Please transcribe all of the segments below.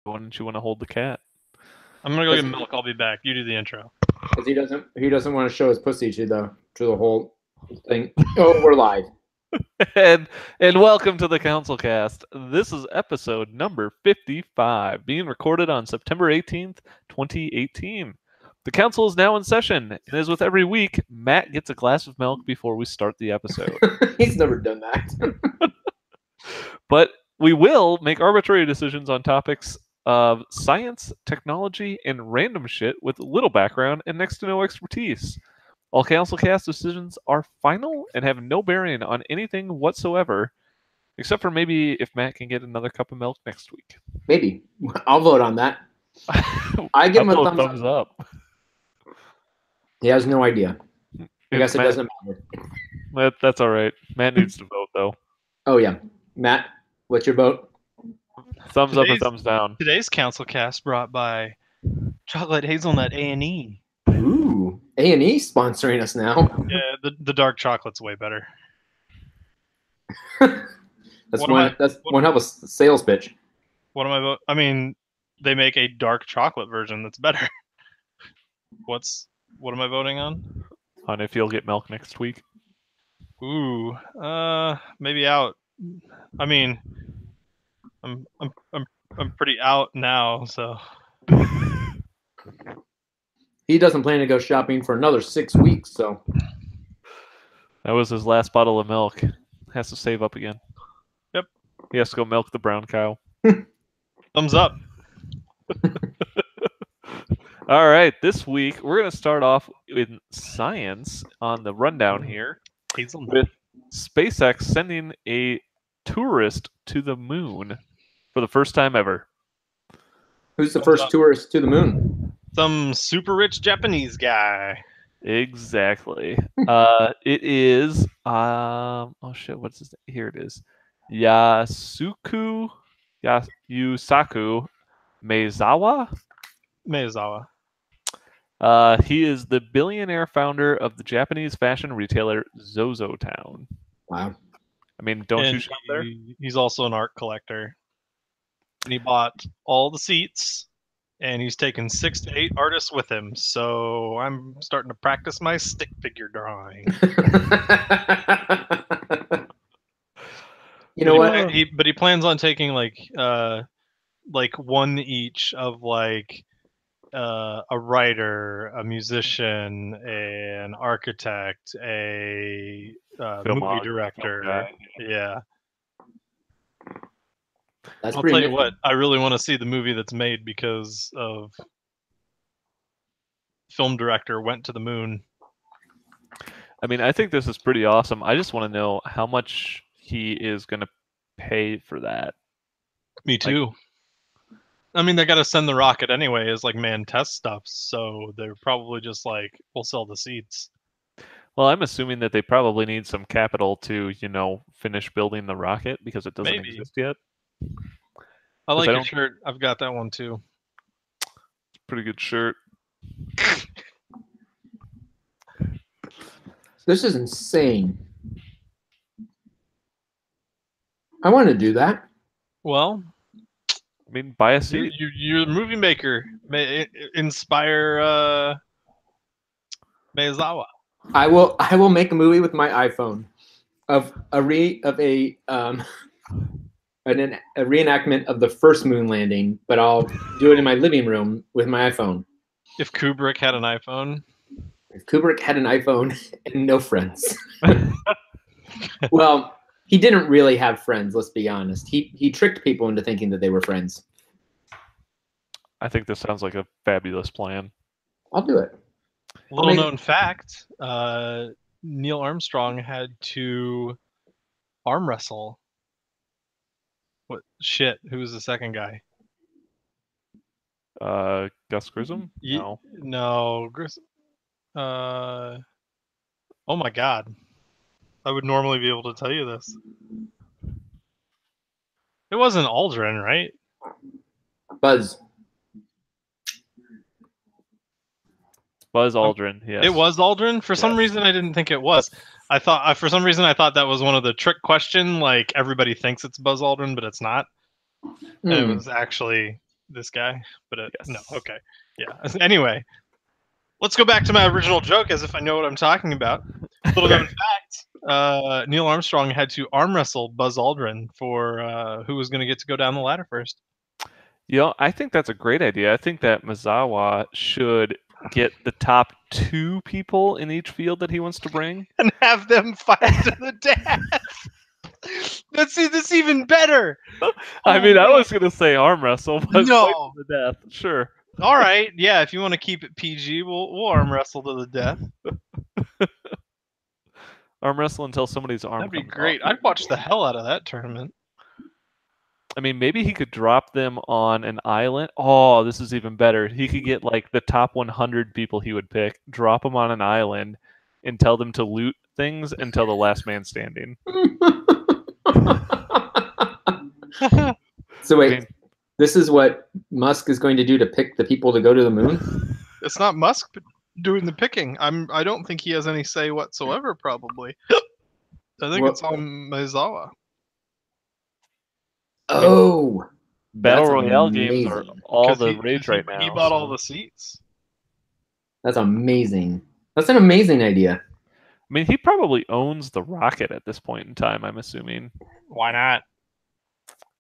Why don't you want to hold the cat? I'm gonna go get milk. I'll be back. You do the intro. Because he doesn't want to show his pussy to the whole thing. Oh, we're live. and welcome to the CouncilCast. This is episode number 55, being recorded on September 18th, 2018. The council is now in session, and as with every week, Matt gets a glass of milk before we start the episode. He's never done that. But we will make arbitrary decisions on topics of science, technology, and random shit with little background and next to no expertise. All CouncilCast decisions are final and have no bearing on anything whatsoever, except for maybe if Matt can get another cup of milk next week. Maybe. I'll vote on that. I give him a thumbs up. He has no idea. I guess it doesn't matter. That's all right. Matt needs to vote, though. Oh, yeah. Matt, what's your vote? Thumbs up and thumbs down. Today's CouncilCast brought by Chocolate Hazelnut A&E. Ooh, A&E sponsoring us now. Yeah, the dark chocolate's way better. That's one hell of a sales pitch. What am I vote? I mean, they make a dark chocolate version that's better. What am I voting on? On if you'll get milk next week. Ooh, maybe out. I mean, I'm pretty out now, so. He doesn't plan to go shopping for another 6 weeks, so. That was his last bottle of milk. Has to save up again. Yep. He has to go milk the brown cow. Thumbs up. All right, this week we're going to start off with science on the rundown here with SpaceX sending a tourist to the moon for the first time ever. Who's the first tourist to the moon? Some super rich Japanese guy. Exactly. It is oh shit, what's his name? Here it is. Yusaku Maezawa. He is the billionaire founder of the Japanese fashion retailer ZozoTown. Wow. I mean, don't you shop there? He's also an art collector. And he bought all the seats, and he's taken 6 to 8 artists with him. So I'm starting to practice my stick figure drawing. You know what? But he plans on taking like one each of like a writer, a musician, an architect, a movie director. Yeah. I'll tell you what, I really want to see the movie that's made because of film director went to the moon. I mean, I think this is pretty awesome. I just want to know how much he is going to pay for that. Me too. I mean, they got to send the rocket anyway as like manned test stuff, so they're probably just like, we'll sell the seats. Well, I'm assuming that they probably need some capital to, finish building the rocket because it doesn't exist yet. I like your shirt. I've got that one too. It's a pretty good shirt. This is insane. I want to do that. Well, I mean, buy a seat. You're a movie maker. Inspire Maezawa. I will make a movie with my iPhone of a reenactment of the first moon landing, but I'll do it in my living room with my iPhone. If Kubrick had an iPhone. If Kubrick had an iPhone and no friends. Well, he didn't really have friends, let's be honest. He tricked people into thinking that they were friends. I think this sounds like a fabulous plan. I'll do it. Little known fact, Neil Armstrong had to arm wrestle. What shit? Who was the second guy? Gus Grissom? No, Grissom. Oh my god. I would normally be able to tell you this. It wasn't Aldrin, right? Buzz Aldrin, yes. It was Aldrin? For some reason, I didn't think it was. For some reason, I thought that was one of the trick question, like everybody thinks it's Buzz Aldrin, but it's not. And it was actually This guy, but Yes. no. Okay, yeah. Anyway, let's go back to my original joke, as if I know what I'm talking about. Little known fact: Neil Armstrong had to arm wrestle Buzz Aldrin for who was going to get to go down the ladder first. I think that's a great idea. I think that Mizawa should get the top 2 people in each field that he wants to bring. And have them fight to the death. That's even better. I mean, I was going to say arm wrestle, but No. fight to the death. Sure. All right, yeah. If you want to keep it PG, we'll arm wrestle to the death. Arm wrestle until somebody's arm That'd be comes great. off. I'd watch the hell out of that tournament. I mean, maybe he could drop them on an island. Oh, this is even better. He could get like the top 100 people he would pick, drop them on an island, and tell them to loot things until the last man standing. So wait, I mean, this is what Musk is going to do to pick the people to go to the moon? It's not Musk doing the picking. I don't think he has any say whatsoever. Probably. I think it's on Mizawa. Oh, Battle that's Royale games are amazing. all the rage right now. He bought all the seats. That's amazing. That's an amazing idea. I mean, he probably owns the rocket at this point in time, I'm assuming. Why not?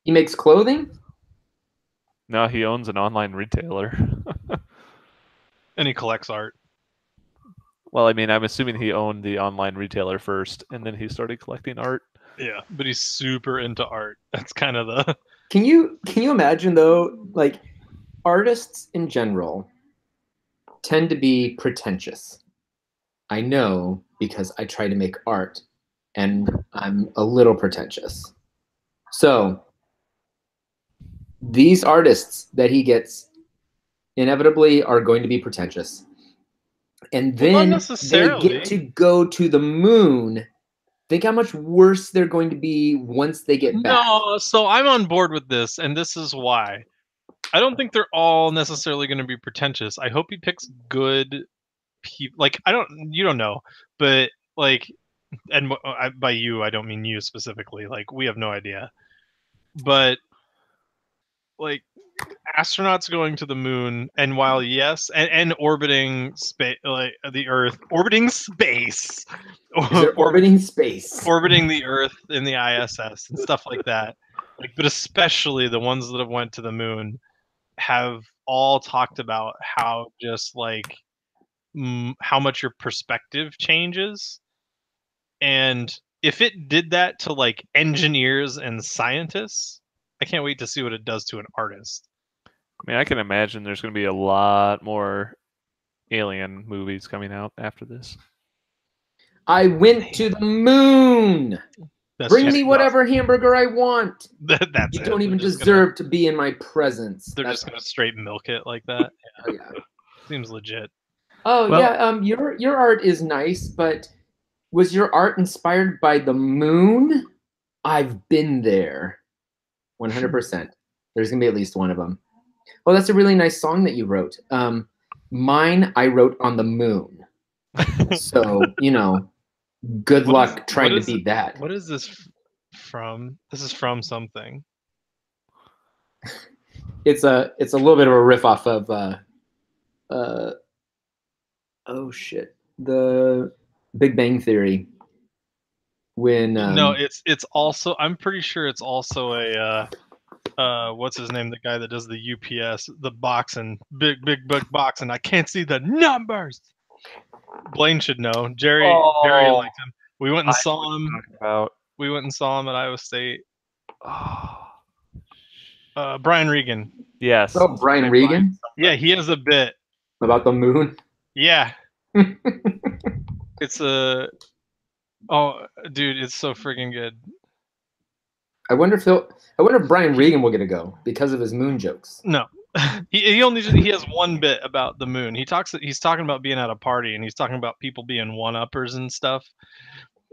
He makes clothing? No, he owns an online retailer. And he collects art. Well, I mean, I'm assuming he owned the online retailer first, and then he started collecting art. Yeah, but he's super into art. That's kind of the. Can you imagine though, like artists in general tend to be pretentious. I know because I try to make art and I'm a little pretentious. So these artists that he gets inevitably are going to be pretentious. And then they get to go to the moon. Think how much worse they're going to be once they get back. No, so I'm on board with this, and this is why. I don't think they're all necessarily going to be pretentious. I hope he picks good people. Like, you don't know, but like, and by you, I don't mean you specifically. Like, we have no idea. But like, astronauts going to the moon, and while yes, and orbiting space, like the Earth, orbiting space, orbiting space, orbiting the Earth in the ISS and stuff like that. Like, but especially the ones that have went to the moon have all talked about how just like how much your perspective changes, and if it did that to like engineers and scientists, I can't wait to see what it does to an artist. I mean, I can imagine there's going to be a lot more alien movies coming out after this. I went to the moon. Bring me whatever hamburger I want. That's you don't even deserve to be in my presence. They're just going to straight milk it like that. Yeah. Oh, yeah. Seems legit. Oh, well, yeah. Your art is nice, but was your art inspired by the moon? I've been there. 100%. There's going to be at least one of them. Oh, that's a really nice song that you wrote. Mine, I wrote on the moon. So, good luck trying to beat that. What is this from? This is from something. It's a little bit of a riff off of oh shit, the Big Bang Theory. When no, it's also, I'm pretty sure it's also a what's his name? The guy that does the UPS, the boxing, big boxing. I can't see the numbers. Blaine should know. Jerry liked him. We went and saw him. We went and saw him at Iowa State. Brian Regan. Yes. Oh, Brian Regan? Yeah, he has a bit about the moon. Yeah. It's a. Oh, dude, it's so freaking good. I wonder if Brian Regan will get a go because of his moon jokes. No. he has one bit about the moon. He's talking about being at a party, and he's talking about people being one-uppers and stuff.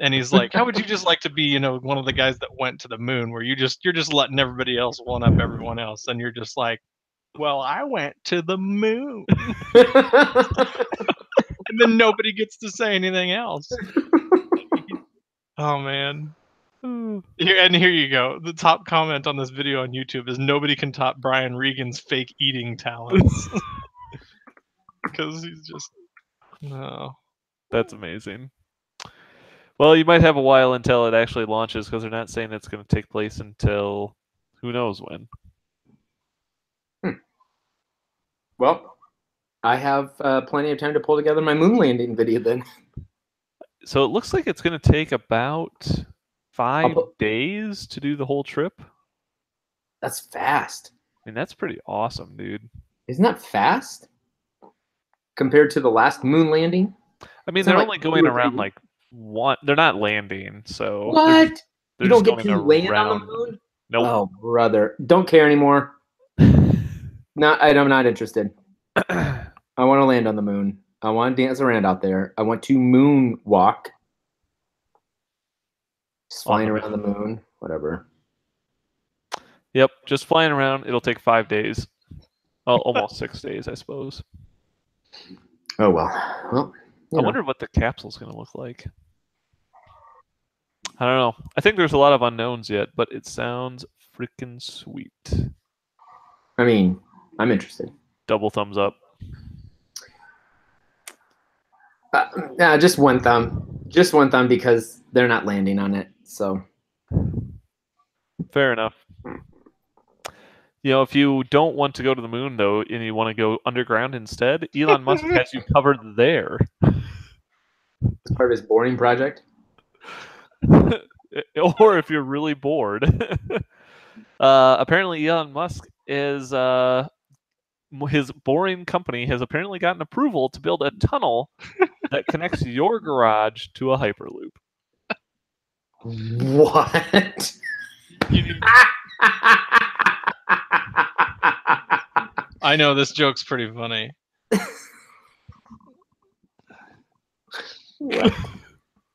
And he's like, "How would you just like to be, one of the guys that went to the moon, where you're just letting everybody else one up everyone else, and you're just like, well, I went to the moon." And then nobody gets to say anything else. Oh man. Here you go. The top comment on this video on YouTube is nobody can top Brian Regan's fake eating talents. Because he's just no. That's amazing. Well, you might have a while until it actually launches because they're not saying it's going to take place until who knows when. Well, I have plenty of time to pull together my moon landing video then. So it looks like it's going to take about 5 days to do the whole trip. That's fast. I mean, that's pretty awesome, dude. Isn't that fast? Compared to the last moon landing? I mean, Isn't they're it only like going 2 or 3 around like one. They're not landing, so What? they're You don't just get to going land on around. the moon? Nope. Oh, brother. Don't care anymore. No, I'm not interested. I want to land on the moon. I want to dance around out there. I want to moonwalk. Just flying around the moon. Whatever. Yep, just flying around. It'll take 5 days. Well, almost 6 days, I suppose. Oh, well. Well, I wonder what the capsule's going to look like. I don't know. I think there's a lot of unknowns yet, but it sounds freaking sweet. I mean, I'm interested. Double thumbs up. Just one thumb. Just one thumb because they're not landing on it. So fair enough. You know, if you don't want to go to the moon, though, and you want to go underground instead, Elon Musk has you covered there. It's part of his boring project. Or if you're really bored. Apparently, Elon Musk is... his boring company has apparently gotten approval to build a tunnel that connects your garage to a Hyperloop. What? I know this joke's pretty funny. What?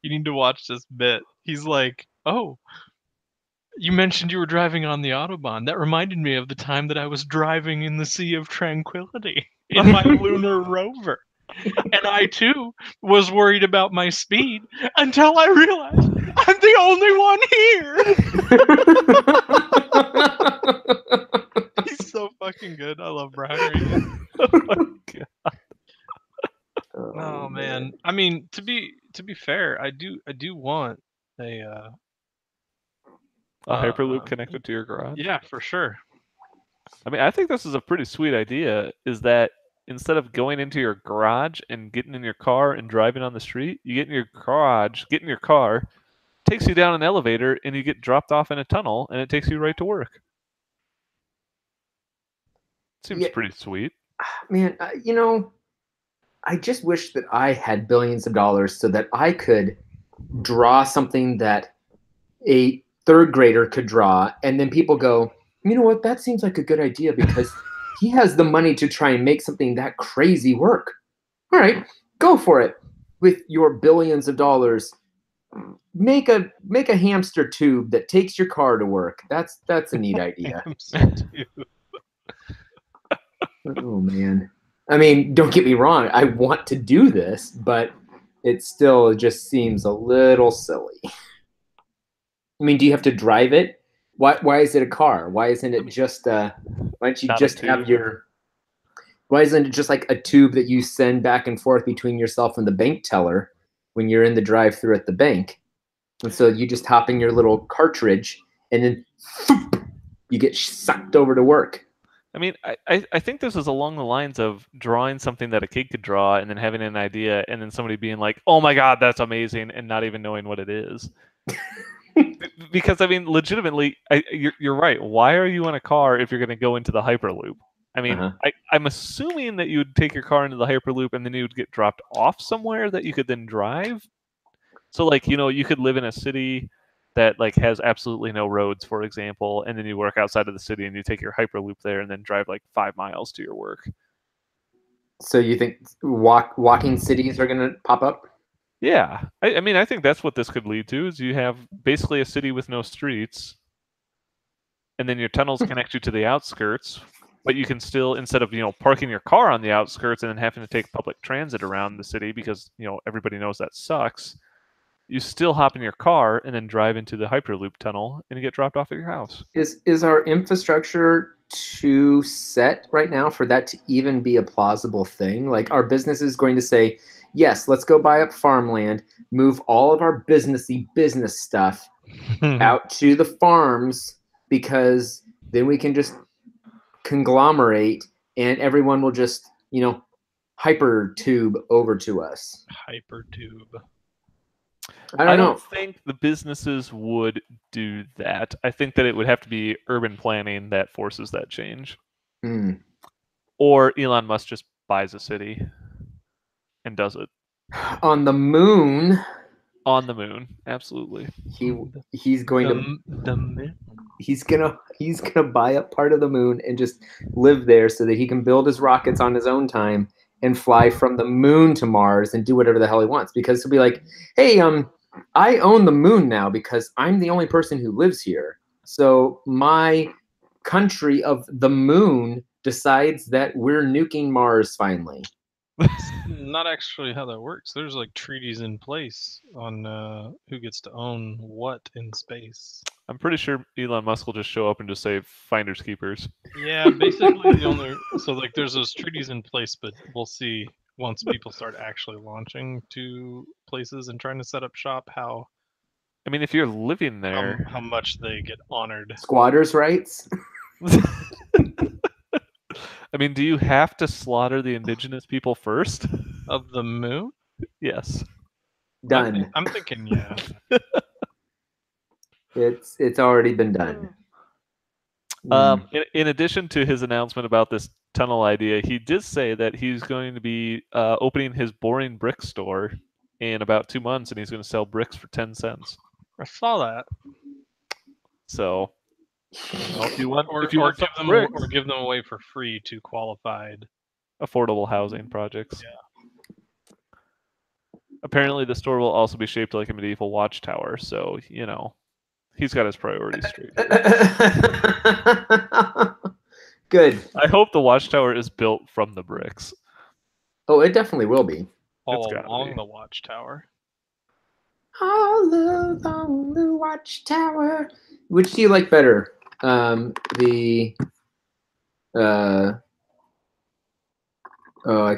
You need to watch this bit. He's like, "Oh, you mentioned you were driving on the Autobahn. That reminded me of the time that I was driving in the Sea of Tranquility in my lunar rover. And I, too, was worried about my speed until I realized I'm the only one here." He's so fucking good. I love Brian Regan. Oh my God. Oh man. I mean, to be fair, I do want a Hyperloop connected to your garage? Yeah, for sure. I mean, I think this is a pretty sweet idea, is that instead of going into your garage and getting in your car and driving on the street, you get in your garage, get in your car, takes you down an elevator, and you get dropped off in a tunnel, and it takes you right to work. Seems pretty sweet. Man, you know, I just wish that I had billions of dollars so that I could draw something that a third grader could draw, and then people go, you know what, that seems like a good idea because he has the money to try and make something that crazy work. All right, go for it. With your billions of dollars, make a hamster tube that takes your car to work. That's a neat idea. Oh man. I mean, don't get me wrong, I want to do this, but it still just seems a little silly. I mean, do you have to drive it? Why is it a car? Why isn't it just why don't you just have your why isn't it just like a tube that you send back and forth between yourself and the bank teller when you're in the drive-thru at the bank? And so you just hop in your little cartridge and then you get sucked over to work. I mean, I think this is along the lines of drawing something that a kid could draw and then having an idea and then somebody being like, oh my God, that's amazing, and not even knowing what it is. Because, I mean, legitimately, you're right. Why are you in a car if you're going to go into the Hyperloop? I mean, I'm assuming that you would take your car into the Hyperloop and then you would get dropped off somewhere that you could then drive. So, like, you know, you could live in a city that like has absolutely no roads, for example, and then you work outside of the city and you take your Hyperloop there and then drive like 5 miles to your work. So you think walking cities are going to pop up? Yeah. I mean, I think that's what this could lead to, is you have basically a city with no streets, and then your tunnels connect you to the outskirts, but you can still, instead of, you know, parking your car on the outskirts and then having to take public transit around the city because, you know, everybody knows that sucks, You still hop in your car and then drive into the Hyperloop tunnel and get dropped off at your house. Is our infrastructure too set right now for that to even be a plausible thing? Like, our business is going to say, yes, let's go buy up farmland, move all of our businessy business stuff out to the farms, because then we can just conglomerate and everyone will just, hyper tube over to us. Hypertube. I don't know. think the businesses would do that. I think that it would have to be urban planning that forces that change. Hmm. Or Elon Musk just buys a city and does it. On the moon, On the moon, absolutely. he's going to he's gonna buy up part of the moon and just live there so that he can build his rockets on his own time and fly from the moon to Mars and do whatever the hell he wants, because he'll be like, hey, I own the moon now because I'm the only person who lives here. So my country of the moon decides that we're nuking Mars finally. Not actually how that works. There's like treaties in place on who gets to own what in space. I'm pretty sure Elon Musk will just show up and just say finders keepers. Yeah, basically the only so like there's those treaties in place, but we'll see once people start actually launching to places and trying to set up shop how I mean, if you're living there, how much they get honored. Squatters' rights. I mean, do you have to slaughter the indigenous people first? Of the moon? Yes. Done. I'm thinking, yeah. It's already been done. In addition to his announcement about this tunnel idea, he did say that he's going to be opening his boring brick store in about 2 months, and he's going to sell bricks for 10 cents. I saw that. So, if you want, Or give them away for free to qualified affordable housing projects. Yeah. Apparently, the store will also be shaped like a medieval watchtower, so he's got his priorities straight. Good. I hope the watchtower is built from the bricks. Oh, it definitely will be. All along the watchtower. All along the watchtower. Which do you like better? I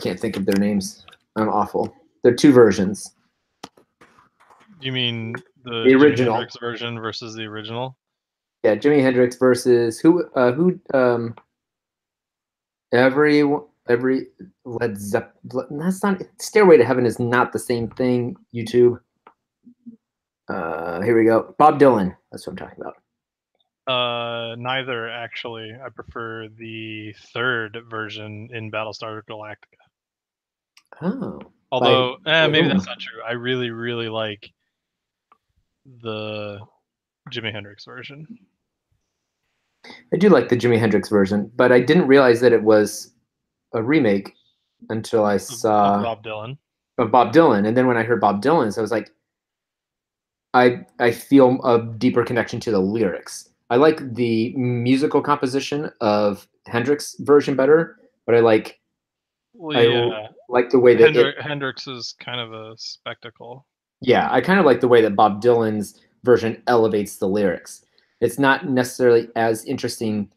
can't think of their names. I'm awful. There are two versions. You mean the original Jimi Hendrix version versus the original? Yeah, Jimi Hendrix versus every Led Zeppelin. That's not Stairway to Heaven is not the same thing. YouTube. Here we go. Bob Dylan. That's what I'm talking about. Neither actually. I prefer the third version in Battlestar Galactica. Oh. Although maybe that's not true. I really, really like the Jimi Hendrix version. I do like the Jimi Hendrix version, but I didn't realize that it was a remake until I saw Bob Dylan. Of Bob Dylan, and then when I heard Bob Dylan, so I was like, I feel a deeper connection to the lyrics. I like the musical composition of Hendrix version better, but I like the way that Hendrix is kind of a spectacle. Yeah, I kind of like the way that Bob Dylan's version elevates the lyrics. It's not necessarily as interesting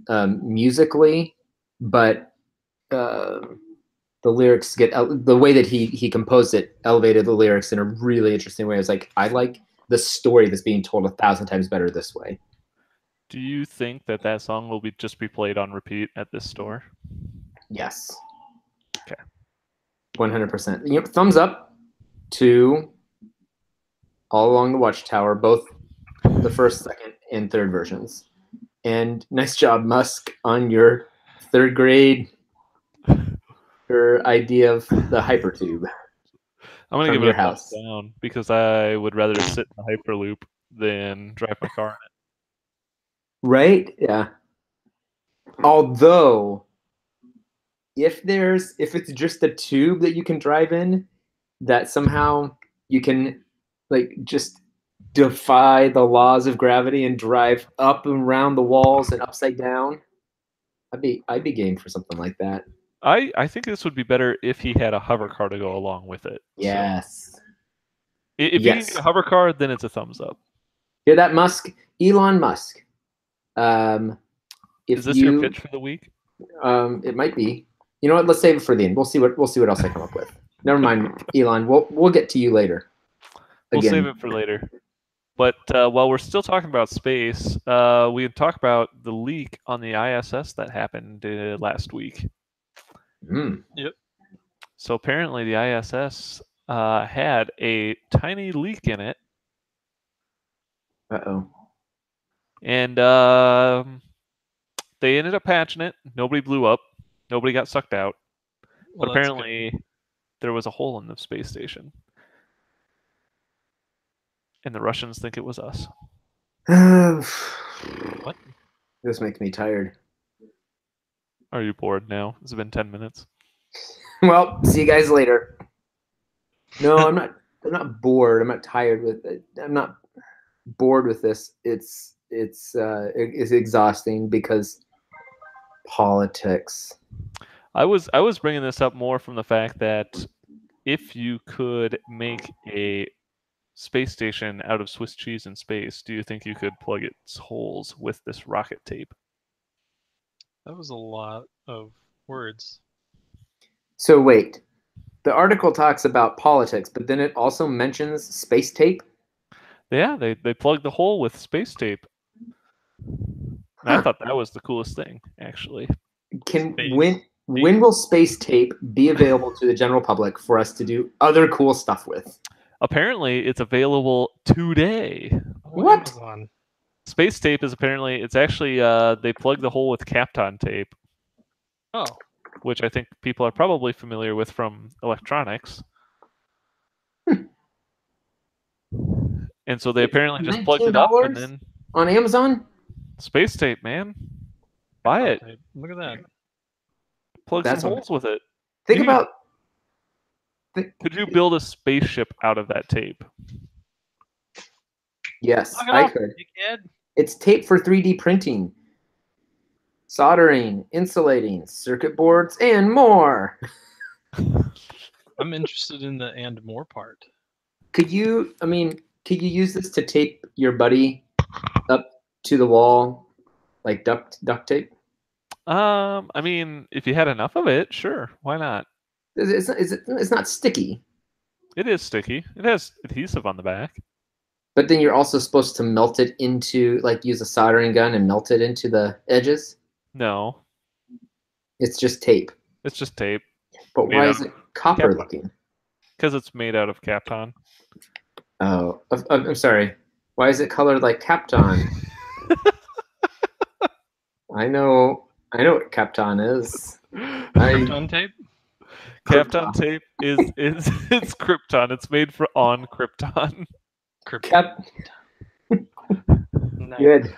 musically, but the lyrics get the way that he composed it elevated the lyrics in a really interesting way. I was like, I like the story that's being told 1,000 times better this way. Do you think that song will just be played on repeat at this store? Yes. Okay. 100%. Thumbs up to All Along the Watchtower, both the first, second, and third versions. And nice job, Musk, on your third grade idea of the hypertube. I'm going to give it a thumbs down because I would rather sit in the Hyperloop than drive my car in it. Right? Yeah. Although, if it's just a tube that you can drive in, that somehow you can just defy the laws of gravity and drive up and around the walls and upside down, I'd be game for something like that. I think this would be better if he had a hover car to go along with it. Yes. If you can get a hover car, then it's a thumbs up. Hear that, Musk? Elon Musk. If Is this your pitch for the week? It might be. You know what? Let's save it for the end. We'll see what else I come up with. Never mind, Elon. We'll get to you later. We'll save it for later. But while we're still talking about space, we had talked about the leak on the ISS that happened last week. Yep. So apparently the ISS had a tiny leak in it. Uh-oh. And they ended up patching it. Nobody blew up. Nobody got sucked out. Well, but apparently there was a hole in the space station. And the Russians think it was us. What? This makes me tired. Are you bored now? It's been 10 minutes. Well, see you guys later. No, I'm not bored. I'm not tired with it. I'm not bored with this. It's exhausting because politics. I was bringing this up more from the fact that if you could make a space station out of Swiss cheese in space, do you think you could plug its holes with this rocket tape? That was a lot of words. So wait, the article talks about politics, but then it also mentions space tape? Yeah, they plugged the hole with space tape. And I thought that was the coolest thing, actually. When will space tape be available to the general public for us to do other cool stuff with? Apparently, it's available today. What? Amazon. Space tape is apparently, it's actually, they plugged the hole with Kapton tape. Oh. Which I think people are probably familiar with from electronics. And so they apparently just plugged it up and then... On Amazon? Space tape, man. Buy it. Tape. Look at that. Plug some holes with it. Think about... Could you build a spaceship out of that tape? Yes, I could. It's tape for 3D printing, soldering, insulating, circuit boards, and more. I'm interested in the "and more" part. Could you use this to tape your buddy up to the wall like duct tape? I mean, if you had enough of it, sure. Why not? It's not sticky. It is sticky. It has adhesive on the back. But then you're also supposed to melt it into, like, use a soldering gun and melt it into the edges? No. It's just tape. It's just tape. But why is it copper looking? Because it's made out of Kapton. Oh, I'm sorry. Why is it colored like Kapton? I know what Kapton is. Krypton tape? Kapton tape is it's Krypton. It's made on Krypton. Good.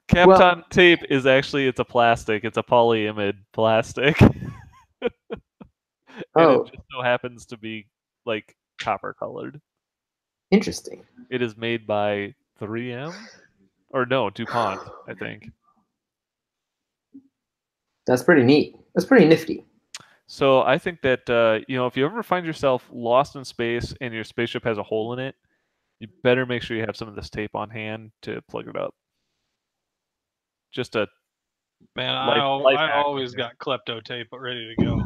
Kapton tape is actually, it's a plastic. It's a polyimide plastic. And it just so happens to be like copper colored. Interesting. It is made by 3M or no, DuPont, I think. That's pretty neat. That's pretty nifty. So I think that if you ever find yourself lost in space and your spaceship has a hole in it, you better make sure you have some of this tape on hand to plug it up. Just a man, I always got klepto tape ready to go.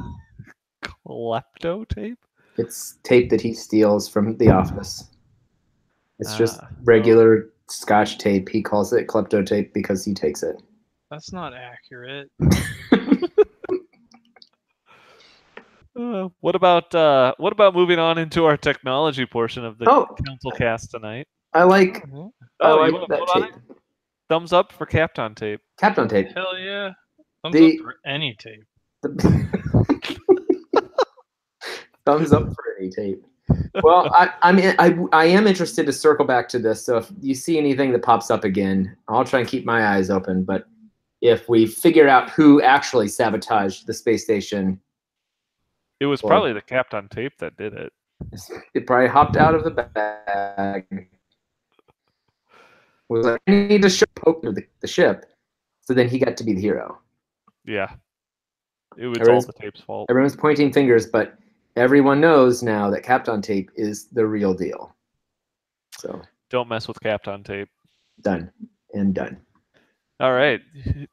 Klepto tape? It's tape that he steals from the office. It's just regular Scotch tape. He calls it klepto tape because he takes it. That's not accurate. What about moving on into our technology portion of the CouncilCast tonight? I like that tape. Thumbs up for Kapton tape. Kapton tape. Hell yeah. Thumbs up for any tape. Thumbs up for any tape. Well, I am interested to circle back to this. So if you see anything that pops up again, I'll try and keep my eyes open. But if we figure out who actually sabotaged the space station, it was probably the Kapton tape that did it. It probably hopped out of the bag. Was like, I need to poke the ship, so then he got to be the hero. Yeah, it was all the tape's fault. Everyone's pointing fingers, but everyone knows now that Kapton tape is the real deal. So Don't mess with Kapton tape. done and done. All right.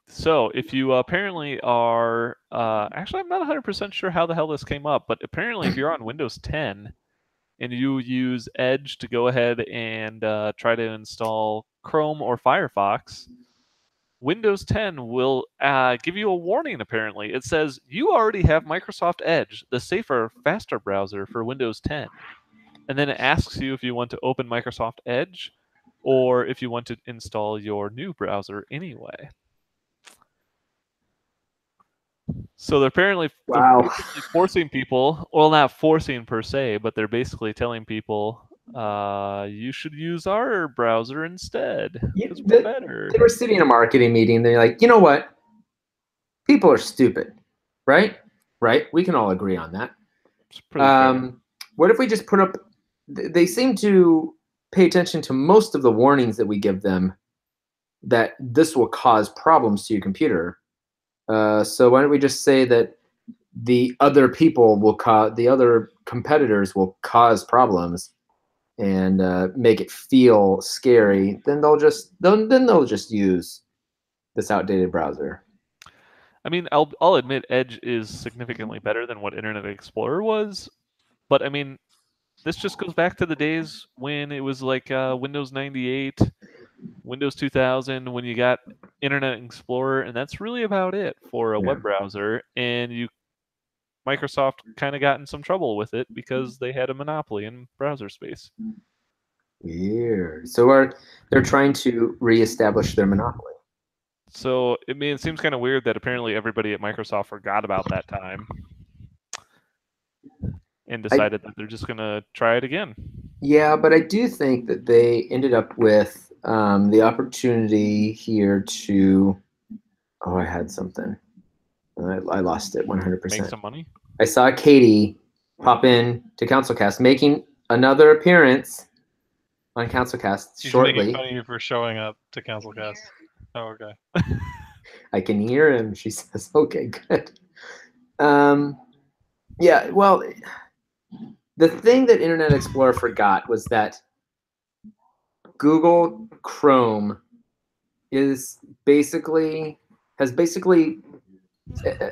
So if you apparently are, actually, I'm not 100% sure how the hell this came up, but apparently if you're on Windows 10 and you use Edge to go ahead and try to install Chrome or Firefox, Windows 10 will give you a warning, apparently. It says, you already have Microsoft Edge, the safer, faster browser for Windows 10. And then it asks you if you want to open Microsoft Edge or if you want to install your new browser anyway. So they're apparently Wow. basically forcing people, well, not forcing per se, but they're basically telling people, you should use our browser instead because we're better. They were sitting in a marketing meeting. They're like, you know what? People are stupid, right? Right? We can all agree on that. It's pretty fair. What if we just put up? They seem to pay attention to most of the warnings that we give them that this will cause problems to your computer. So why don't we just say that the other people will cause, the other competitors will cause problems and make it feel scary? Then they'll just use this outdated browser. I mean, I'll admit Edge is significantly better than what Internet Explorer was, but I mean, this just goes back to the days when it was like Windows 98, Windows 2000, when you got Internet Explorer, and that's really about it for a web browser. And Microsoft kind of got in some trouble with it because they had a monopoly in browser space. Weird. So they're trying to reestablish their monopoly. So I mean, it seems kind of weird that apparently everybody at Microsoft forgot about that time and decided that they're just going to try it again. Yeah, but I do think that they ended up with the opportunity here to. Oh, I had something. I lost it 100%. Make some money. I saw Katie pop in to CouncilCast, making another appearance on CouncilCast shortly. She's making fun of you for showing up to CouncilCast. Oh, okay. I can hear him. She says, "Okay, good." Yeah. Well, the thing that Internet Explorer forgot was that Google Chrome has basically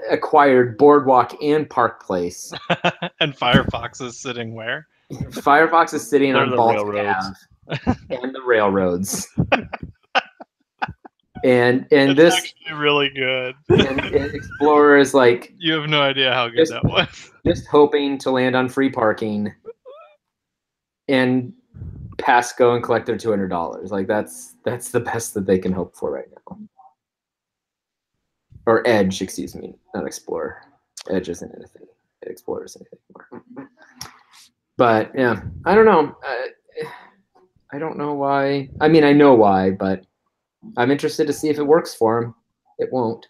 acquired Boardwalk and Park Place. And Firefox is sitting where? Firefox is sitting on the Baltic railroads. Ave and the railroads. and It's this actually really good. and Explorer is like, You have no idea how good that was. just hoping to land on free parking and pass go and collect their $200. Like that's the best that they can hope for right now. Or Edge, excuse me, not Explorer. Edge isn't anything. Explorer isn't anything more. But yeah, I don't know. I don't know why. I mean, I know why, but I'm interested to see if it works for them. It won't.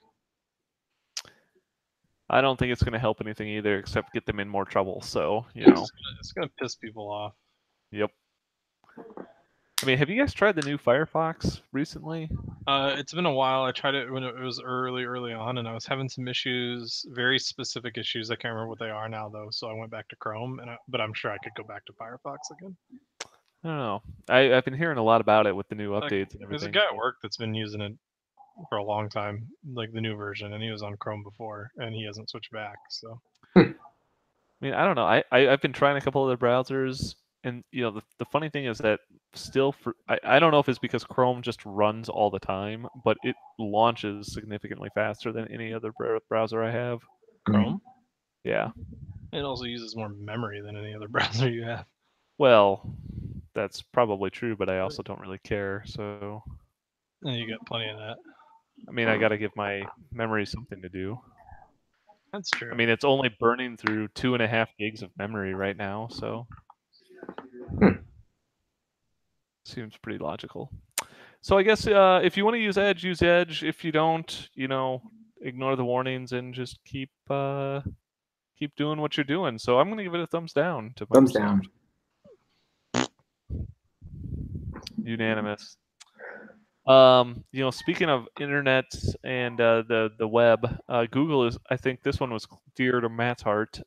I don't think it's going to help anything either, except get them in more trouble. So, you know. It's gonna piss people off. Yep. I mean, have you guys tried the new Firefox recently? It's been a while. I tried it when it was early on, and I was having some issues, very specific issues. I can't remember what they are now, though. So I went back to Chrome, but I'm sure I could go back to Firefox again. I don't know. I've been hearing a lot about it with the new updates and everything. There's a guy at work that's been using it for a long time, like the new version, and he was on Chrome before, and he hasn't switched back. So, I mean, I don't know. I've been trying a couple other browsers, and you know, the funny thing is that still, I don't know if it's because Chrome just runs all the time, but it launches significantly faster than any other browser I have. Chrome? Yeah. It also uses more memory than any other browser you have. Well, that's probably true, but I also don't really care. So, And you get plenty of that. I mean, I got to give my memory something to do. That's true. I mean, it's only burning through 2.5 gigs of memory right now, so seems pretty logical. So I guess if you want to use Edge, use Edge. If you don't, you know, ignore the warnings and just keep doing what you're doing. So I'm going to give it a thumbs down to Microsoft. Thumbs down. Unanimous. You know, speaking of internet and the web, Google is. I think this one was dear to Matt's heart.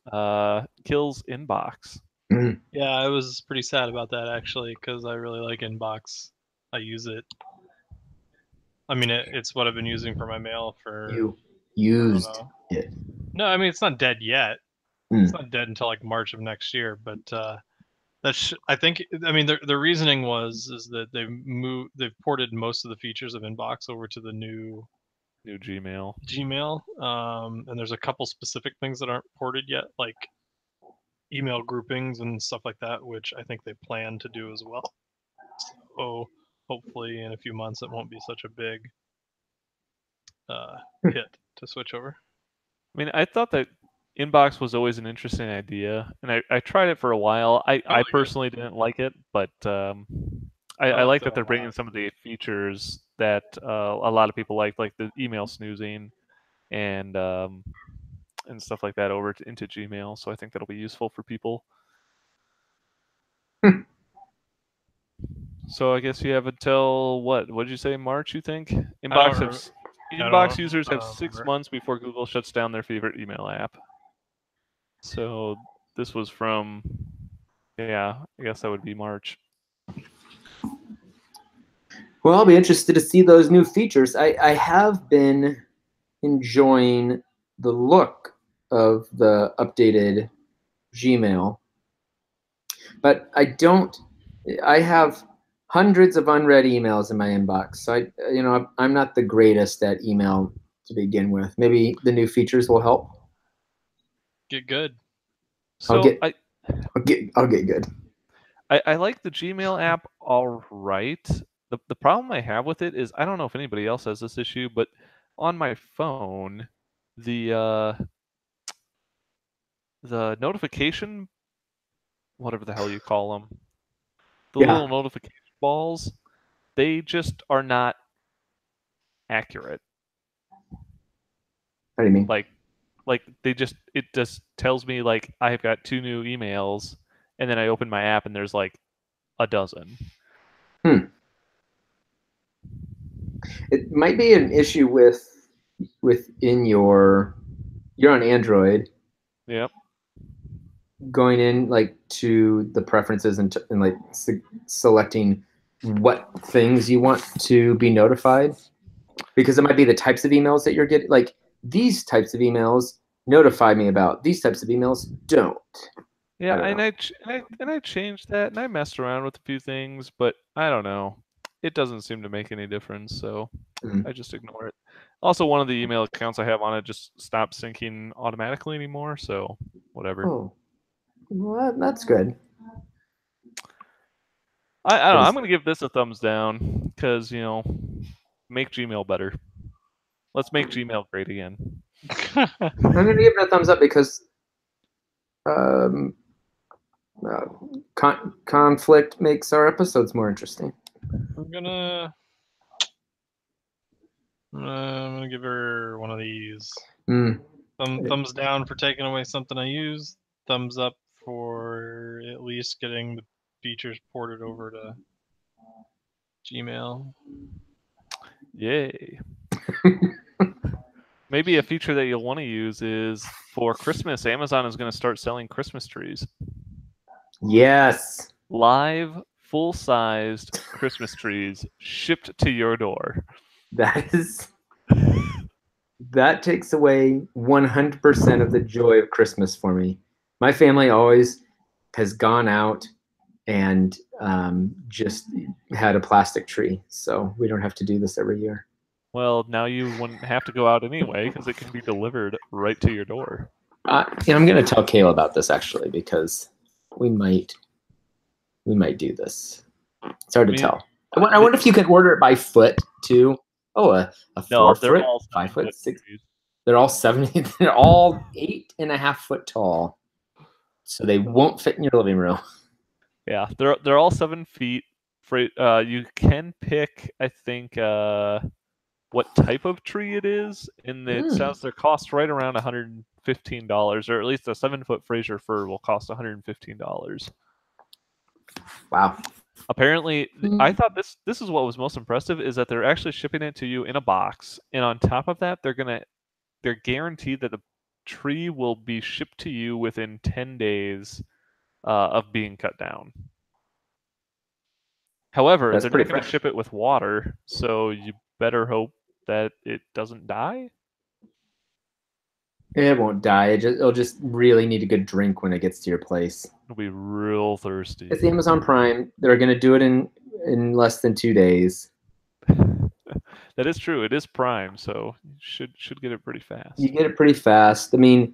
Kills Inbox. Yeah, I was pretty sad about that actually because I really like Inbox. I use it. I mean, it's what I've been using for my mail for. You I don't used know. it. No, I mean it's not dead yet. It's Mm. not dead until like March of next year. But I think. I mean, their reasoning is that they've ported most of the features of Inbox over to the new Gmail. Gmail. And there's a couple specific things that aren't ported yet, like email groupings and stuff like that, which I think they plan to do as well. So hopefully in a few months it won't be such a big hit to switch over. I mean, I thought that Inbox was always an interesting idea, and I tried it for a while. I personally didn't like it, but I liked like it that a they're bringing lot. some of the features that a lot of people like the email snoozing and stuff like that into Gmail. So I think that'll be useful for people. So I guess you have until what? What did you say? March? You think? I don't. Rem- I Inbox don't users have 6 remember. months before Google shuts down their favorite email app. So this was from, yeah, I guess that would be March. Well, I'll be interested to see those new features. I have been enjoying the look of the updated Gmail, but I have hundreds of unread emails in my inbox. So I'm not the greatest at email to begin with. Maybe the new features will help. Get good. So I'll get good. I like the Gmail app all right. The problem I have with it is I don't know if anybody else has this issue, but on my phone, the notification, whatever the hell you call them, the little notification balls, they just are not accurate. What do you mean? Like it just tells me like I've got 2 new emails, and then I open my app and there's like a dozen. It might be an issue within you're on Android. Yep. Going in like to the preferences and like selecting what things you want to be notified, because it might be the types of emails that you're getting. Like these types of emails notify me about, these types of emails don't. Yeah, I and I changed that and I messed around with a few things, but I don't know. It doesn't seem to make any difference, so I just ignore it. Also, one of the email accounts I have on it just stopped syncing automatically anymore, so whatever. Oh, well, that's good. I don't know. I'm going to give this a thumbs down because, make Gmail better. Let's make Gmail great again. I'm going to give it a thumbs up because conflict makes our episodes more interesting. I'm gonna give her one of these. Thumbs down for taking away something I use. Thumbs up for at least getting the features ported over to Gmail. Yay. Maybe a feature that you'll want to use is for Christmas, Amazon is going to start selling Christmas trees. Yes. Live, full-sized Christmas trees shipped to your door. That takes away 100% of the joy of Christmas for me. My family always has gone out and just had a plastic tree, so we don't have to do this every year. Well, now you wouldn't have to go out anyway because it can be delivered right to your door. I'm going to tell Kayla about this actually because we might do this. It's hard to tell. I wonder if you can order it by foot too. Oh, a 4 foot, 5 foot, 6. They're all 70. They're all 8.5 foot tall, so they won't fit in your living room. Yeah, they're all 7 feet. You can pick, I think, what type of tree it is, and it sounds their cost right around $115, or at least a 7-foot Fraser fir will cost $115. Wow. Apparently, I thought this is what was most impressive is that they're actually shipping it to you in a box, and on top of that, they're guaranteed that the tree will be shipped to you within 10 days of being cut down. However, That's they're pretty not going to fresh. ship it with water, so you better hope that it doesn't die. It won't die. It'll just really need a good drink when it gets to your place. It'll be real thirsty. It's Amazon Prime. They're going to do it in less than 2 days. That is true. It is Prime, so you should get it pretty fast. You get it pretty fast. I mean,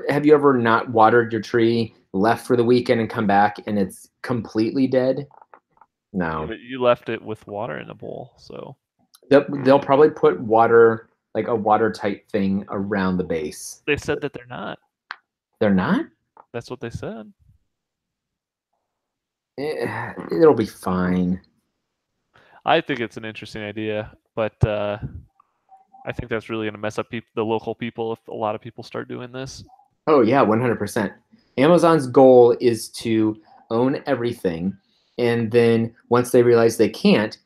have you ever not watered your tree, left for the weekend, and come back and it's completely dead? No. Yeah, but you left it with water in a bowl, so They'll probably put water, like a watertight thing, around the base. they said that they're not. They're not? That's what they said. It'll be fine. I think it's an interesting idea, but I think that's really going to mess up the local people if a lot of people start doing this. Oh yeah, 100%. Amazon's goal is to own everything, and then once they realize they can't,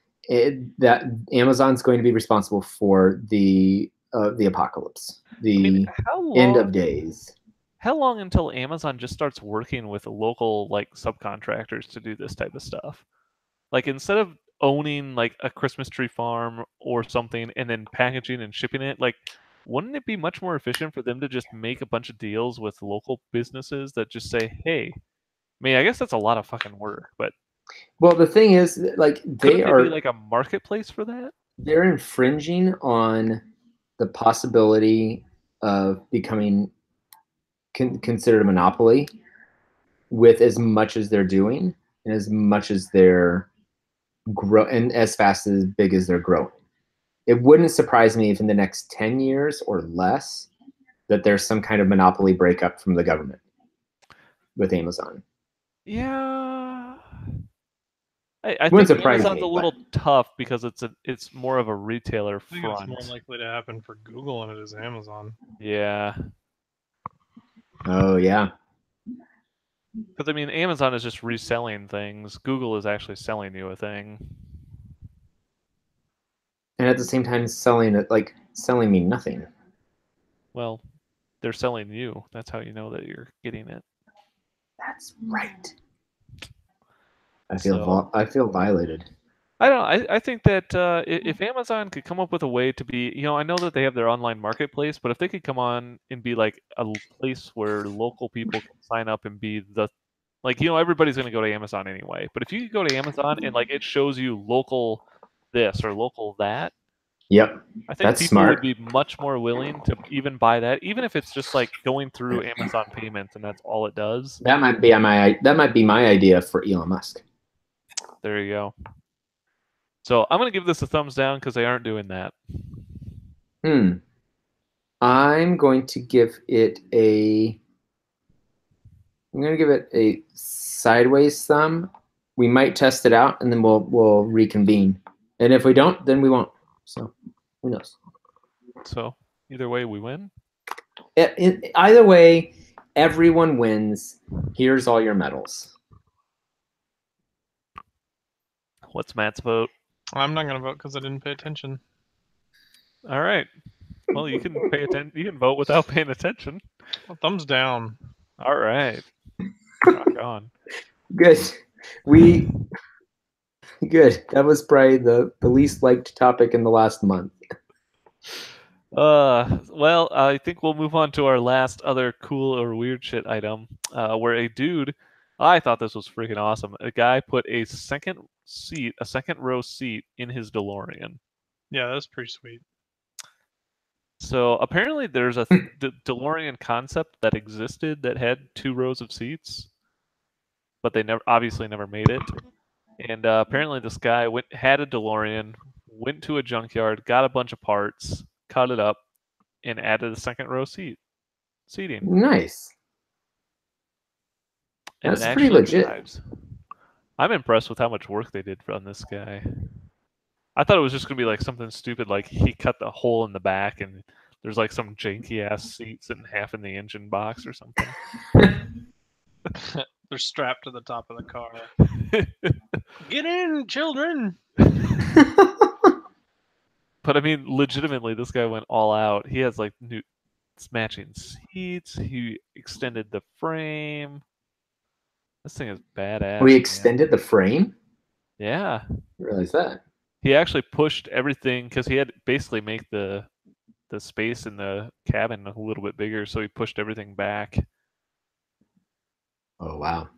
that Amazon's going to be responsible for the apocalypse, the end of days. How long until Amazon just starts working with local like subcontractors to do this type of stuff? Like instead of owning like a Christmas tree farm or something and then packaging and shipping it, like wouldn't it be much more efficient for them to just make a bunch of deals with local businesses that just say, "Hey," I mean, I guess that's a lot of fucking work, but well, the thing is, like couldn't they be like a marketplace for that? They're infringing on the possibility of becoming considered a monopoly with as much as they're doing and as much as they're and as fast as big as they're growing. It wouldn't surprise me if in the next 10 years or less that there's some kind of monopoly breakup from the government with Amazon. Yeah. I Wouldn't think surprise Amazon's me, a little tough because it's more of a retailer I think front. it's more likely to happen for Google than it is Amazon. Yeah. Oh yeah. Because I mean, Amazon is just reselling things. Google is actually selling you a thing. And at the same time, selling me nothing. Well, they're selling you. That's how you know that you're getting it. That's right. I feel violated. I don't know. I think that if Amazon could come up with a way to be, I know that they have their online marketplace, but if they could come on and be like a place where local people can sign up and be everybody's going to go to Amazon anyway. But if you could go to Amazon and like it shows you local this or local that, yep, I think that's people smart. would be much more willing to even buy that, even if it's just like going through Amazon payments and that's all it does. That might be my idea for Elon Musk. There you go. So I'm going to give this a thumbs down because they aren't doing that. I'm going to give it a sideways thumb. We might test it out and then we'll reconvene. And if we don't, then we won't. So who knows? So either way, we win. Either way, everyone wins. Here's all your medals. What's Matt's vote? I'm not going to vote because I didn't pay attention. All right. Well, you can pay attention. You can vote without paying attention. Well, thumbs down. All right. Rock on. Good. Good. That was probably the least liked topic in the last month. Well, I think we'll move on to our last other cool or weird shit item, where a dude, I thought this was freaking awesome. A guy put a second row seat in his DeLorean. Yeah, that's pretty sweet. So apparently there's a DeLorean concept that existed that had 2 rows of seats, but they obviously never made it. And apparently this guy had a DeLorean, went to a junkyard, got a bunch of parts, cut it up, and added a second row seating. Nice. And that's pretty legit. Drives. I'm impressed with how much work they did on this guy. I thought it was just going to be like something stupid, like he cut the hole in the back and there's like some janky-ass seat sitting half in the engine box or something. They're strapped to the top of the car. Get in, children! But I mean, legitimately, this guy went all out. He has like new matching seats. He extended the frame. This thing is badass. We man. extended the frame? Yeah. I realize that. He actually pushed everything because he had to basically make the space in the cabin a little bit bigger, so he pushed everything back. Oh, wow.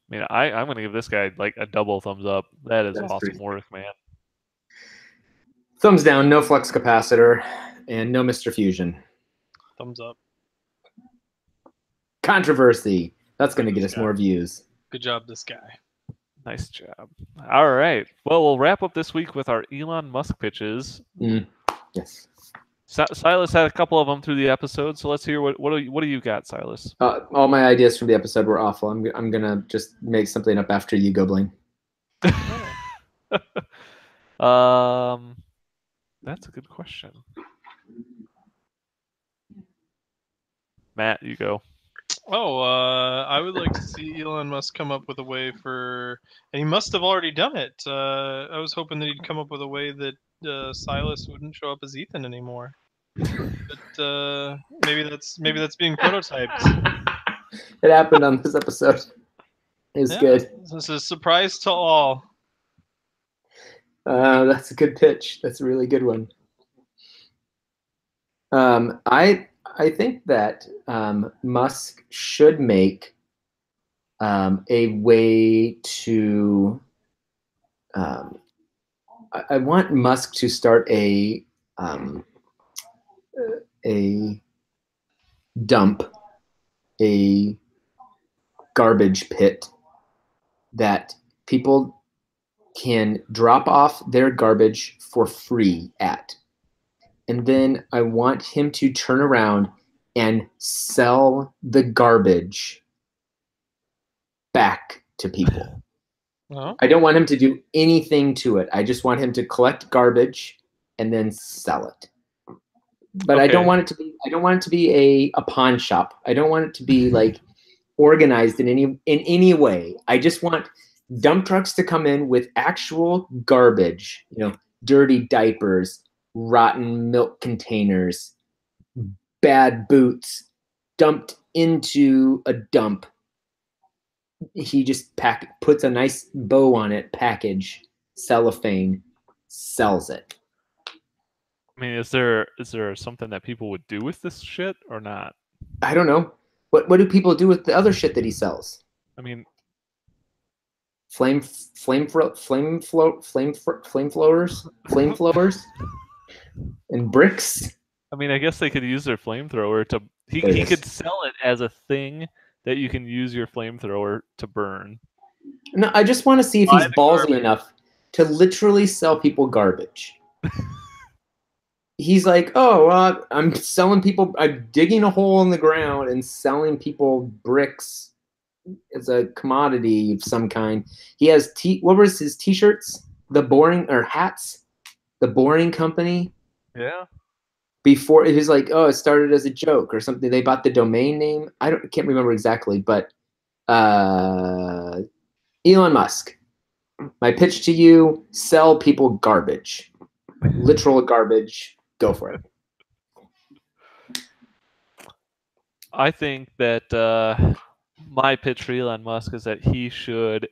I mean, I'm going to give this guy like a double thumbs up. That is That's awesome pretty- work, man. Thumbs down, no flux capacitor, and no Mr. Fusion. Thumbs up. Controversy. That's going to get This us guy. more views. Good job, this guy. Nice job. All right. Well, we'll wrap up this week with our Elon Musk pitches. Yes. Silas had a couple of them through the episode, so let's hear what do you got, Silas? All my ideas from the episode were awful. I'm going to just make something up after you go, Blaine. That's a good question. Matt, you go. Oh, I would like to see Elon Musk come up with a way for, and he must have already done it. I was hoping that he'd come up with a way that Silas wouldn't show up as Ethan anymore. But maybe that's being prototyped. It happened on this episode. It's good. This is a surprise to all. That's a good pitch. That's a really good one. I think that Musk should make a way to. I want Musk to start a dump, a garbage pit that people can drop off their garbage for free at. And then I want him to turn around and sell the garbage back to people. Oh. I don't want him to do anything to it. I just want him to collect garbage and then sell it. But I don't want it to be a pawn shop. I don't want it to be like organized in any way. I just want dump trucks to come in with actual garbage, dirty diapers, rotten milk containers, bad boots, dumped into a dump. He just puts a nice bow on it, package, cellophane, sells it. I mean, is there something that people would do with this shit or not? I don't know. What do people do with the other shit that he sells? I mean, flamethrowers, and bricks. I mean, I guess they could use their flamethrower to. He could sell it as a thing that you can use your flamethrower to burn. No, I just want to see if he's ballsy enough to literally sell people garbage. He's like, I'm selling people. I'm digging a hole in the ground and selling people bricks as a commodity of some kind. He has what was his t-shirts? Hats? The Boring Company. Yeah. Before it was like, it started as a joke or something. They bought the domain name. Can't remember exactly, but Elon Musk. My pitch to you: sell people garbage, literal garbage. Go for it. I think that my pitch for Elon Musk is that he should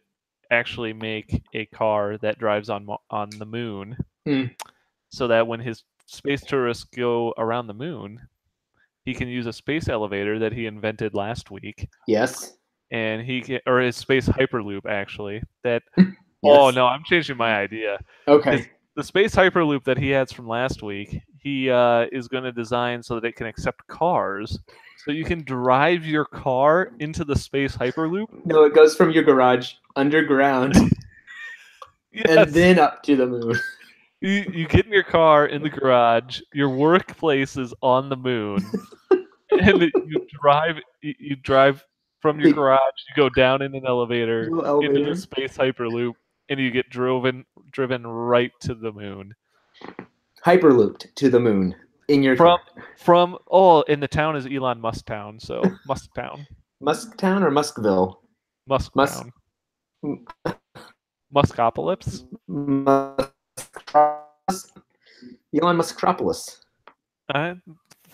actually make a car that drives on the moon, so that when his space tourists go around the moon, he can use a space elevator that he invented last week. Yes. And or his space hyperloop actually. That. Yes. Oh no, I'm changing my idea. Okay. The space hyperloop that he has from last week, he is going to design so that it can accept cars. So you can drive your car into the space hyperloop. No, it goes from your garage underground Yes. and then up to the moon. You get in your car in the garage. Your workplace is on the moon, and you drive from your garage. You go down in an elevator into the space hyperloop, and you get driven right to the moon. Hyperlooped to the moon in your car. And the town is Elon Musk Town, so Musk Town. Musk Town or Muskville? Musk Town. Muskopolis. Elon Muskropolis.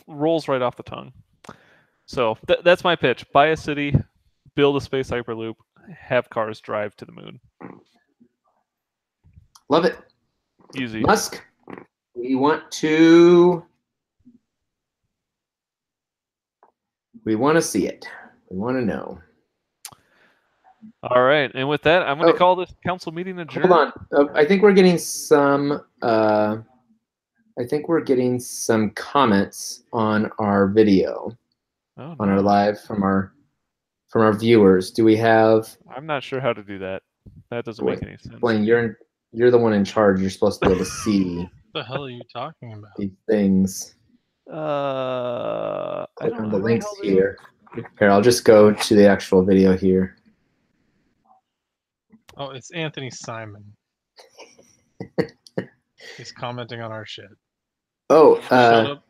Rolls right off the tongue. So that's my pitch. Buy a city, build a space hyperloop, have cars drive to the moon. Love it. Easy. Musk, we want to see it. We want to know. All right, and with that, I'm going to Oh. call this council meeting adjourned. Hold on. I think we're getting some. I think we're getting some comments on our video, Oh, on our no. live from our viewers. Do we have? I'm not sure how to do that. That doesn't make any sense. Blaine, you're the one in charge. You're supposed to be able to see What the hell are you talking about? these things. I Click don't on know. the links here. Here, I'll just go to the actual video here. Oh, it's Anthony Simon. He's commenting on our shit. Oh,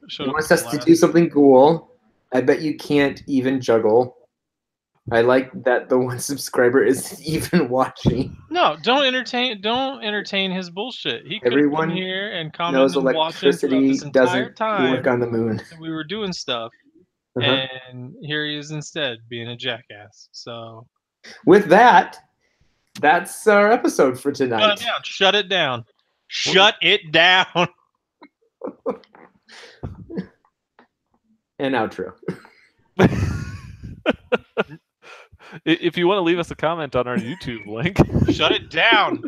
Showed he up wants us to do something cool. I bet you can't even juggle. I like that the one subscriber isn't even watching. No, don't entertain his bullshit. He could have Everyone been here and knows commented and watching throughout electricity this entire doesn't time. work on the moon. And we were doing stuff, and here he is instead being a jackass. So with that, that's our episode for tonight. Shut it down. Shut it down. And outro. If you want to leave us a comment on our YouTube link, shut it down.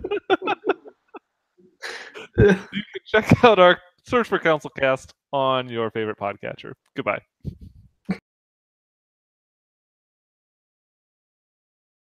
You can check out our search for CouncilCast on your favorite podcatcher. Goodbye.